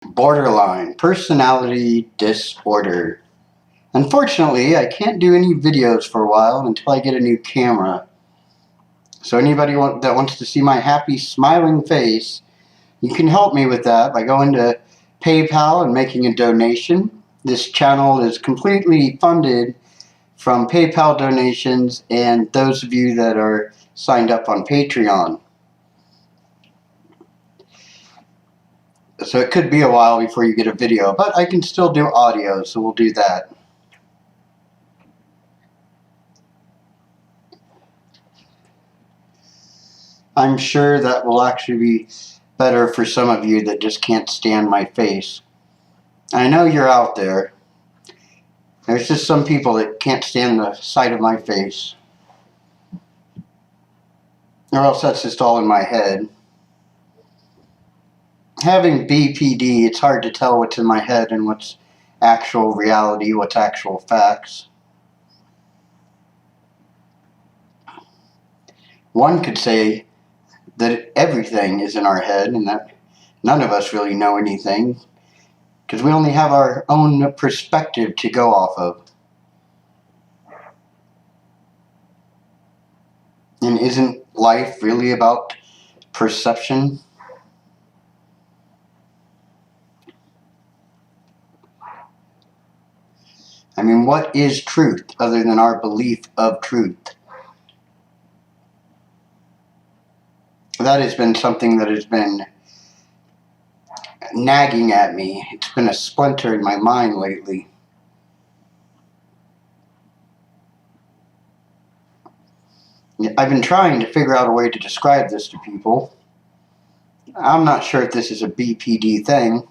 Borderline personality disorder. Unfortunately, I can't do any videos for a while until I get a new camera. So anybody that wants to see my happy, smiling face, you can help me with that by going to PayPal and making a donation. This channel is completely funded from PayPal donations and those of you that are signed up on Patreon. So it could be a while before you get a video, but I can still do audio, so we'll do that. I'm sure that will actually be better for some of you that just can't stand my face. I know you're out there. There's just some people that can't stand the sight of my face. Or else that's just all in my head. Having BPD, it's hard to tell what's in my head and what's actual reality, what's actual facts. One could say that everything is in our head and that none of us really know anything because we only have our own perspective to go off of. And isn't life really about perception? I mean, what is truth other than our belief of truth? That has been something that has been nagging at me. It's been a splinter in my mind lately. I've been trying to figure out a way to describe this to people. I'm not sure if this is a BPD thing.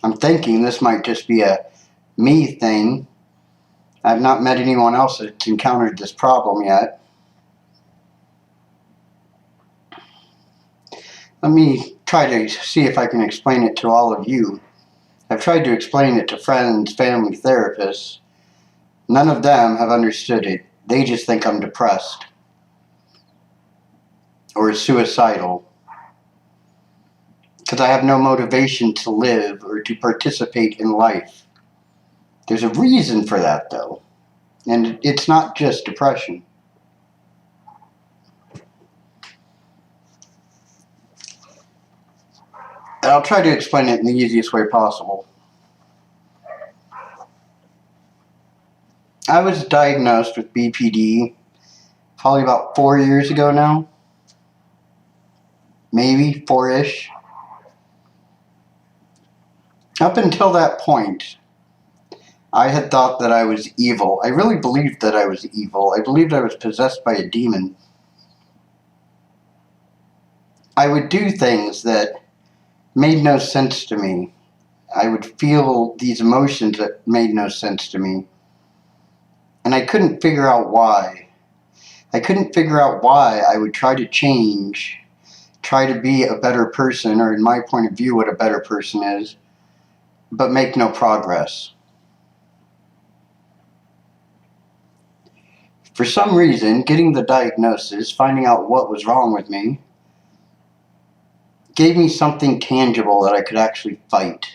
I'm thinking this might just be a me thing. I've not met anyone else that's encountered this problem yet. Let me try to see if I can explain it to all of you. I've tried to explain it to friends, family, therapists. None of them have understood it. They just think I'm depressed or suicidal because I have no motivation to live or to participate in life. There's a reason for that, though, and it's not just depression. And I'll try to explain it in the easiest way possible. I was diagnosed with BPD probably about 4 years ago now. Maybe 4-ish. Up until that point, I had thought that I was evil. I really believed that I was evil. I believed I was possessed by a demon. I would do things that made no sense to me. I would feel these emotions that made no sense to me. And I couldn't figure out why. I couldn't figure out why I would try to change, try to be a better person, or in my point of view what a better person is, but make no progress. For some reason, getting the diagnosis, finding out what was wrong with me, gave me something tangible that I could actually fight.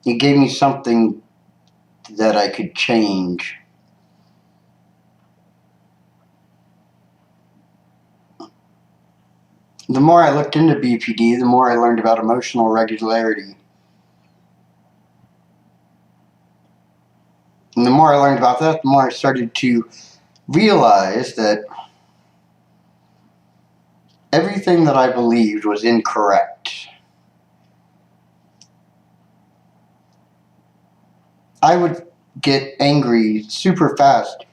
It gave me something that I could change. The more I looked into BPD, the more I learned about emotional regularity. And the more I learned about that, the more I started to realize that everything that I believed was incorrect. I would get angry super fast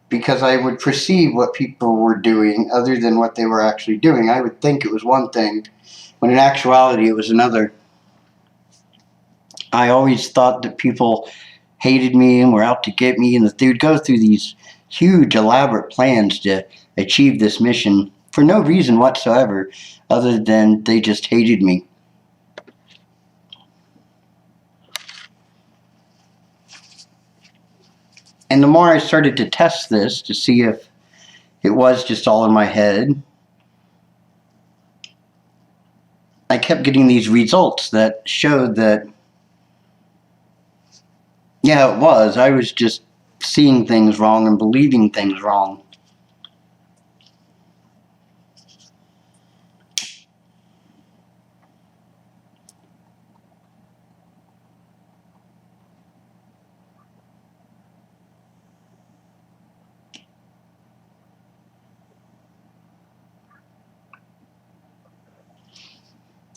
because I would perceive what people were doing other than what they were actually doing. I would think it was one thing, when in actuality it was another. I always thought that people hated me and were out to get me, and that they would go through these huge, elaborate plans to achieve this mission for no reason whatsoever other than they just hated me. And the more I started to test this to see if it was just all in my head, I kept getting these results that showed that, yeah, it was. I was just seeing things wrong and believing things wrong.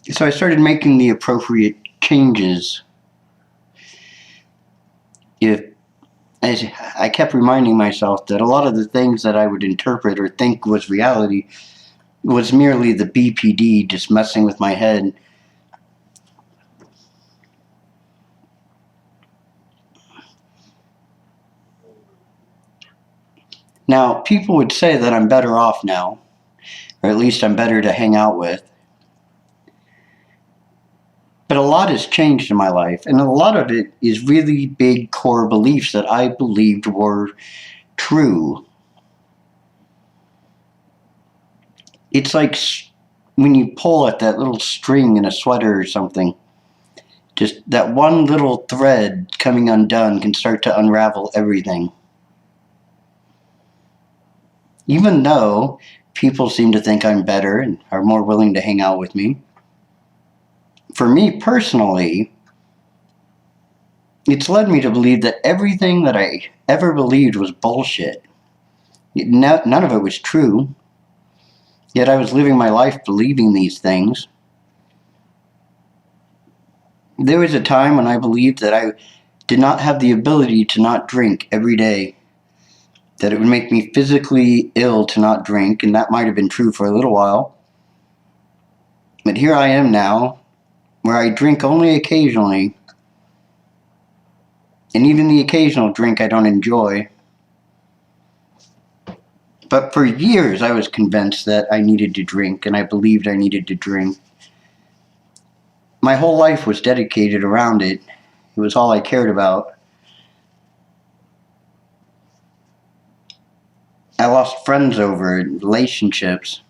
So I started making the appropriate changes. I kept reminding myself that a lot of the things that I would interpret or think was reality was merely the BPD just messing with my head. Now, people would say that I'm better off now, or at least I'm better to hang out with. But a lot has changed in my life, and a lot of it is really big core beliefs that I believed were true. It's like when you pull at that little string in a sweater or something, just that one little thread coming undone can start to unravel everything. Even though people seem to think I'm better and are more willing to hang out with me, for me personally, it's led me to believe that everything that I ever believed was bullshit. None of it was true. Yet I was living my life believing these things. There was a time when I believed that I did not have the ability to not drink every day, that it would make me physically ill to not drink, and that might have been true for a little while. But here I am now, where I drink only occasionally, and even the occasional drink I don't enjoy. But for years I was convinced that I needed to drink, and I believed I needed to drink. My whole life was dedicated around it. It was all I cared about. I lost friends over it, relationships,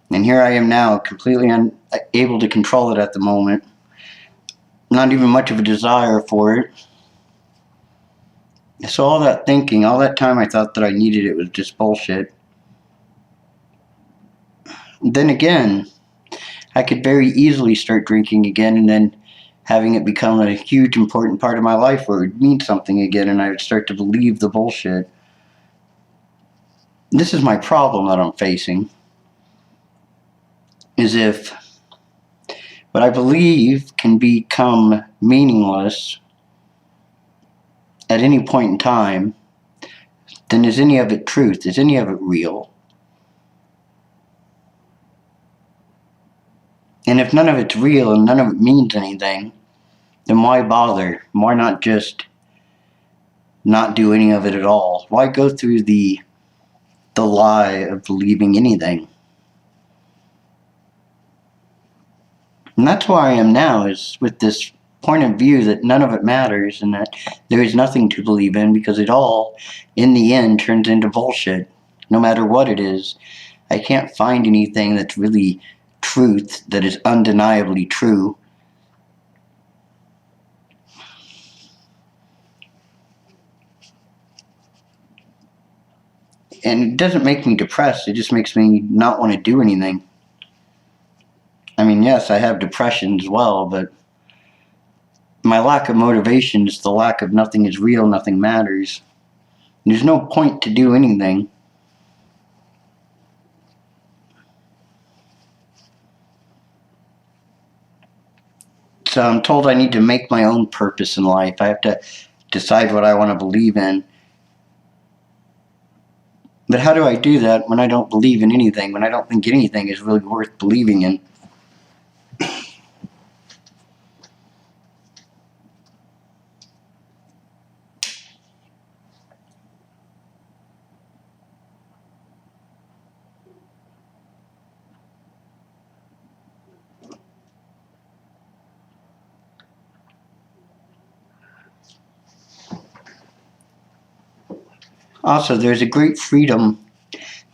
and here I am now, completely unable to control it at the moment. Not even much of a desire for it. So all that thinking, all that time I thought that I needed it was just bullshit. Then again, I could very easily start drinking again and then having it become a huge important part of my life where it would mean something again and I would start to believe the bullshit. This is my problem that I'm facing, is if what I believe can become meaningless at any point in time, then is any of it truth? Is any of it real? And if none of it's real and none of it means anything, then why bother? Why not just not do any of it at all? Why go through the lie of believing anything? And that's where I am now, is with this point of view that none of it matters and that there is nothing to believe in because it all, in the end, turns into bullshit. No matter what it is, I can't find anything that's really truth, that is undeniably true. And it doesn't make me depressed, it just makes me not want to do anything. I mean, yes, I have depression as well, but my lack of motivation is the lack of nothing is real, nothing matters. There's no point to do anything. So I'm told I need to make my own purpose in life. I have to decide what I want to believe in. But how do I do that when I don't believe in anything, when I don't think anything is really worth believing in? Also, there's a great freedom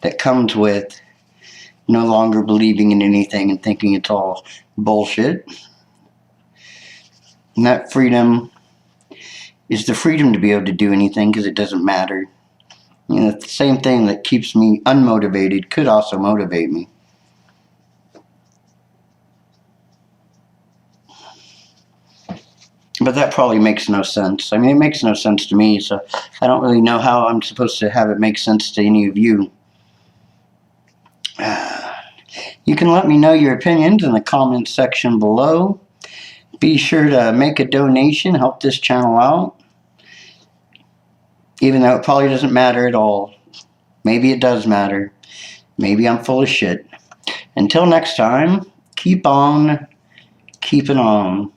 that comes with no longer believing in anything and thinking it's all bullshit. And that freedom is the freedom to be able to do anything because it doesn't matter. You know, the same thing that keeps me unmotivated could also motivate me. But that probably makes no sense. I mean, it makes no sense to me, so I don't really know how I'm supposed to have it make sense to any of you. You can let me know your opinions in the comments section below. Be sure to make a donation, help this channel out. Even though it probably doesn't matter at all. Maybe it does matter. Maybe I'm full of shit. Until next time, keep on keeping on.